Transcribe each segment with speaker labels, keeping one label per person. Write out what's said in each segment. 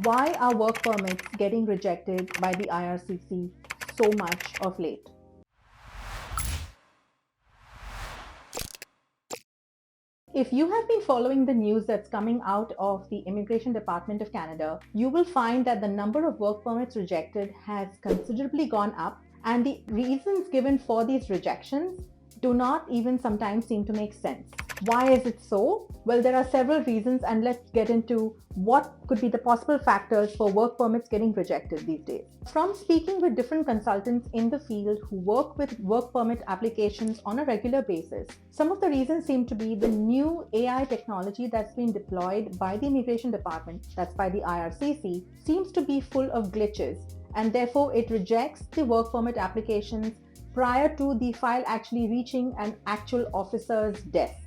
Speaker 1: Why are work permits getting rejected by the IRCC so much of late? If you have been following the news that's coming out of the Immigration Department of Canada, you will find that the number of work permits rejected has considerably gone up, and the reasons given for these rejections do not even sometimes seem to make sense. Why is it so? Well, there are several reasons, and let's get into what could be the possible factors for work permits getting rejected these days. From speaking with different consultants in the field who work with work permit applications on a regular basis, some of the reasons seem to be the new AI technology that's been deployed by the Immigration Department, that's by the IRCC, seems to be full of glitches, and therefore it rejects the work permit applications prior to the file actually reaching an actual officer's desk.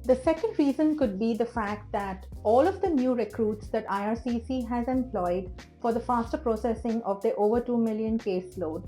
Speaker 1: The second reason could be the fact that all of the new recruits that IRCC has employed for the faster processing of their over 2 million caseload,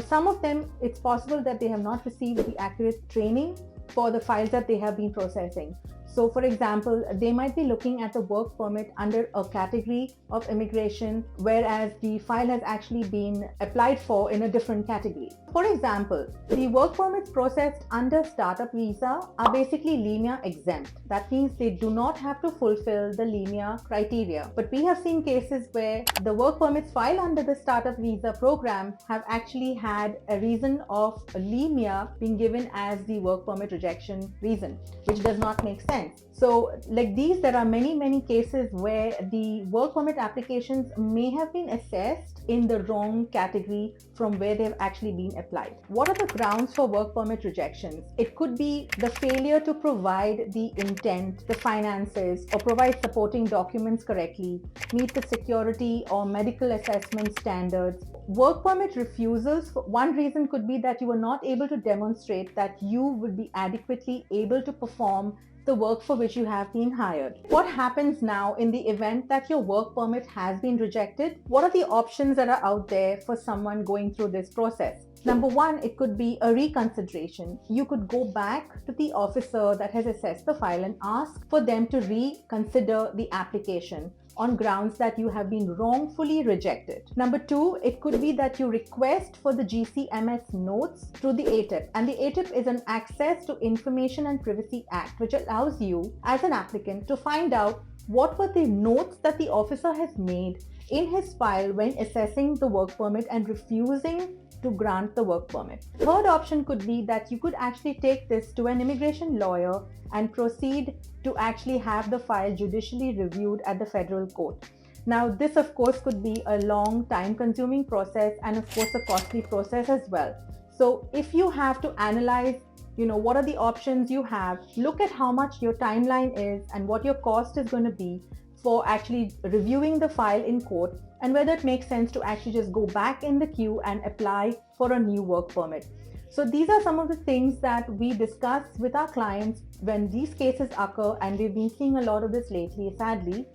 Speaker 1: some of them, it's possible that they have not received the accurate training for the files that they have been processing. So, for example, they might be looking at the work permit under a category of immigration, whereas the file has actually been applied for in a different category. For example, the work permits processed under startup visa are basically LEMIA exempt. That means they do not have to fulfill the LEMIA criteria. But we have seen cases where the work permits filed under the startup visa program have actually had a reason of LEMIA being given as the work permit rejection reason, which does not make sense. So like these, there are many cases where the work permit applications may have been assessed in the wrong category from where they've actually been applied. What are the grounds for work permit rejections? It could be the failure to provide the intent, the finances, or provide supporting documents correctly, meet the security or medical assessment standards. Work permit refusals, one reason could be that you were not able to demonstrate that you would be adequately able to perform the work for which you have been hired. What happens now in the event that your work permit has been rejected? What are the options that are out there for someone going through this process? Number one, it could be a reconsideration. You could go back to the officer that has assessed the file and ask for them to reconsider the application on grounds that you have been wrongfully rejected. Number two, it could be that you request for the GCMS notes through the ATIP. And the ATIP is an Access to Information and Privacy Act, which allows you as an applicant to find out what were the notes that the officer has made in his file when assessing the work permit and refusing to grant the work permit. Third option could be that you could actually take this to an immigration lawyer and proceed to actually have the file judicially reviewed at the federal court. Now, this of course could be a long time-consuming process and of course a costly process as well. So if you have to analyze what are the options you have, look at how much your timeline is and what your cost is going to be for actually reviewing the file in court, and whether it makes sense to actually just go back in the queue and apply for a new work permit. So these are some of the things that we discuss with our clients when these cases occur, and we've been seeing a lot of this lately, sadly.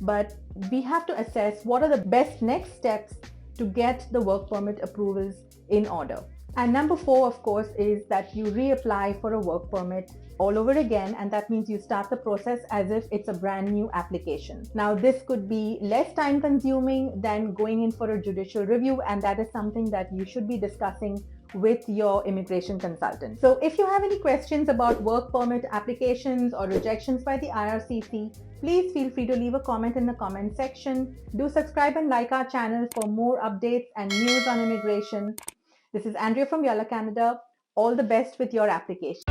Speaker 1: But we have to assess what are the best next steps to get the work permit approvals in order. And number four, of course, is that you reapply for a work permit all over again, and that means you start the process as if it's a brand new application. Now, this could be less time consuming than going in for a judicial review, and that is something that you should be discussing with your immigration consultant. So if you have any questions about work permit applications or rejections by the IRCC, please feel free to leave a comment in the comment section. Do subscribe and like our channel for more updates and news on immigration. This is Andrea from Yalla Canada. All the best with your application.